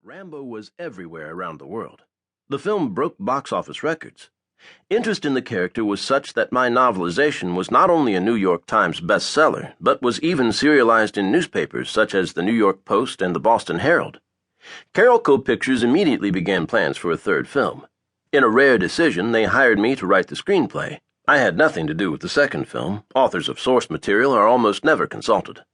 Rambo was everywhere around the world. The film broke box office records. Interest in the character was such that my novelization was not only a New York Times bestseller, but was even serialized in newspapers such as the New York Post and the Boston Herald. Carolco Pictures immediately began plans for a third film. In a rare decision, they hired me to write the screenplay. I had nothing to do with the second film. Authors of source material are almost never consulted.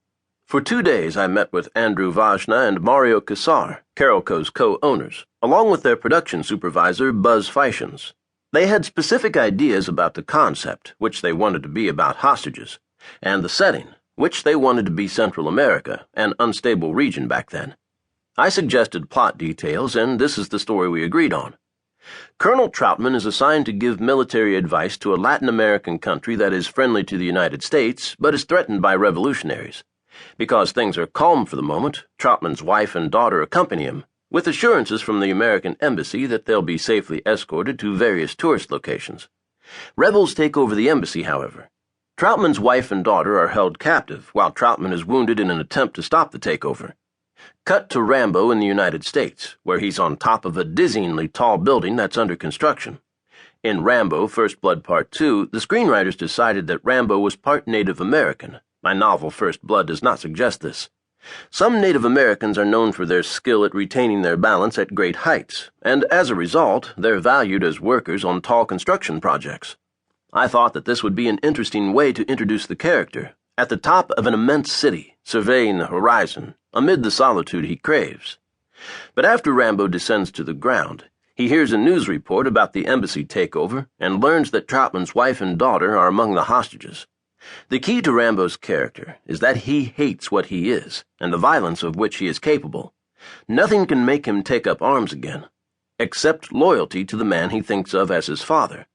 For 2 days, I met with Andrew Vajna and Mario Casar, Carolco's co-owners, along with their production supervisor, Buzz Feischens. They had specific ideas about the concept, which they wanted to be about hostages, and the setting, which they wanted to be Central America, an unstable region back then. I suggested plot details, and this is the story we agreed on. Colonel Trautman is assigned to give military advice to a Latin American country that is friendly to the United States, but is threatened by revolutionaries. Because things are calm for the moment, Trautman's wife and daughter accompany him, with assurances from the American embassy that they'll be safely escorted to various tourist locations. Rebels take over the embassy, however. Trautman's wife and daughter are held captive, while Trautman is wounded in an attempt to stop the takeover. Cut to Rambo in the United States, where he's on top of a dizzyingly tall building that's under construction. In Rambo, First Blood Part 2, the screenwriters decided that Rambo was part Native American. My novel First Blood does not suggest this. Some Native Americans are known for their skill at retaining their balance at great heights, and as a result, they're valued as workers on tall construction projects. I thought that this would be an interesting way to introduce the character, at the top of an immense city, surveying the horizon, amid the solitude he craves. But after Rambo descends to the ground, he hears a news report about the embassy takeover and learns that Trautman's wife and daughter are among the hostages. The key to Rambo's character is that he hates what he is and the violence of which he is capable. Nothing can make him take up arms again, except loyalty to the man he thinks of as his father.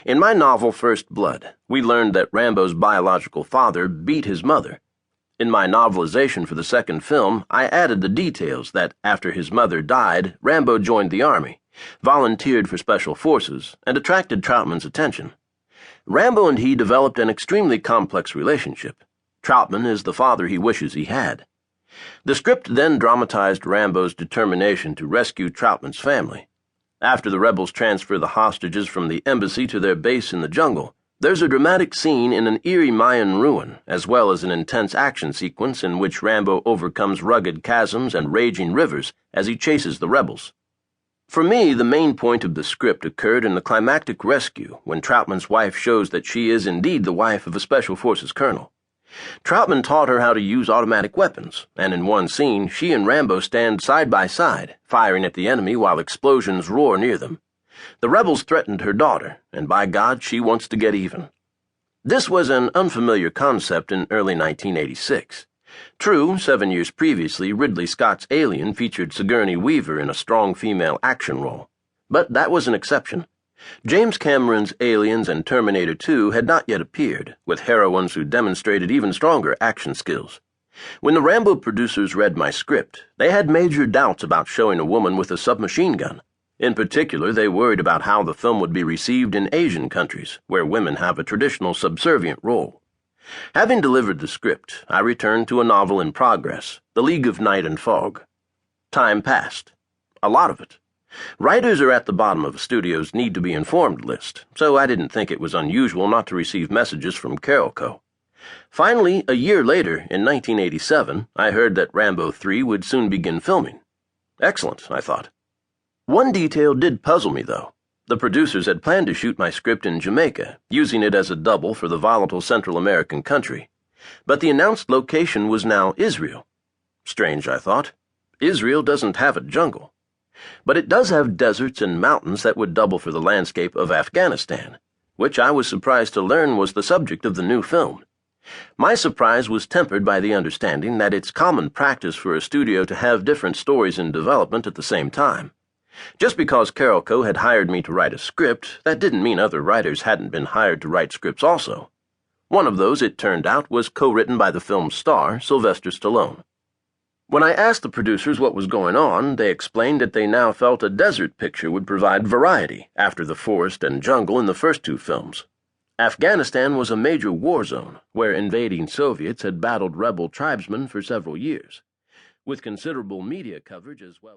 In my novel First Blood, we learned that Rambo's biological father beat his mother. In my novelization for the second film, I added the details that after his mother died, Rambo joined the army, volunteered for special forces, and attracted Trautman's attention. Rambo and he developed an extremely complex relationship. Trautman is the father he wishes he had. The script then dramatized Rambo's determination to rescue Trautman's family. After the rebels transfer the hostages from the embassy to their base in the jungle, there's a dramatic scene in an eerie Mayan ruin, as well as an intense action sequence in which Rambo overcomes rugged chasms and raging rivers as he chases the rebels. For me, the main point of the script occurred in the climactic rescue when Trautman's wife shows that she is indeed the wife of a Special Forces colonel. Trautman taught her how to use automatic weapons, and in one scene, she and Rambo stand side by side, firing at the enemy while explosions roar near them. The rebels threatened her daughter, and by God, she wants to get even. This was an unfamiliar concept in early 1986. True, 7 years previously, Ridley Scott's Alien featured Sigourney Weaver in a strong female action role. But that was an exception. James Cameron's Aliens and Terminator 2 had not yet appeared, with heroines who demonstrated even stronger action skills. When the Rambo producers read my script, they had major doubts about showing a woman with a submachine gun. In particular, they worried about how the film would be received in Asian countries, where women have a traditional subservient role. Having delivered the script, I returned to a novel in progress, The League of Night and Fog. Time passed. A lot of it. Writers are at the bottom of a studio's need-to-be-informed list, so I didn't think it was unusual not to receive messages from Carolco. Finally, a year later, in 1987, I heard that Rambo 3 would soon begin filming. Excellent, I thought. One detail did puzzle me, though. The producers had planned to shoot my script in Jamaica, using it as a double for the volatile Central American country. But the announced location was now Israel. Strange, I thought. Israel doesn't have a jungle. But it does have deserts and mountains that would double for the landscape of Afghanistan, which I was surprised to learn was the subject of the new film. My surprise was tempered by the understanding that it's common practice for a studio to have different stories in development at the same time. Just because Carolco had hired me to write a script, that didn't mean other writers hadn't been hired to write scripts also. One of those, it turned out, was co-written by the film's star, Sylvester Stallone. When I asked the producers what was going on, they explained that they now felt a desert picture would provide variety after the forest and jungle in the first two films. Afghanistan was a major war zone where invading Soviets had battled rebel tribesmen for several years, with considerable media coverage as well.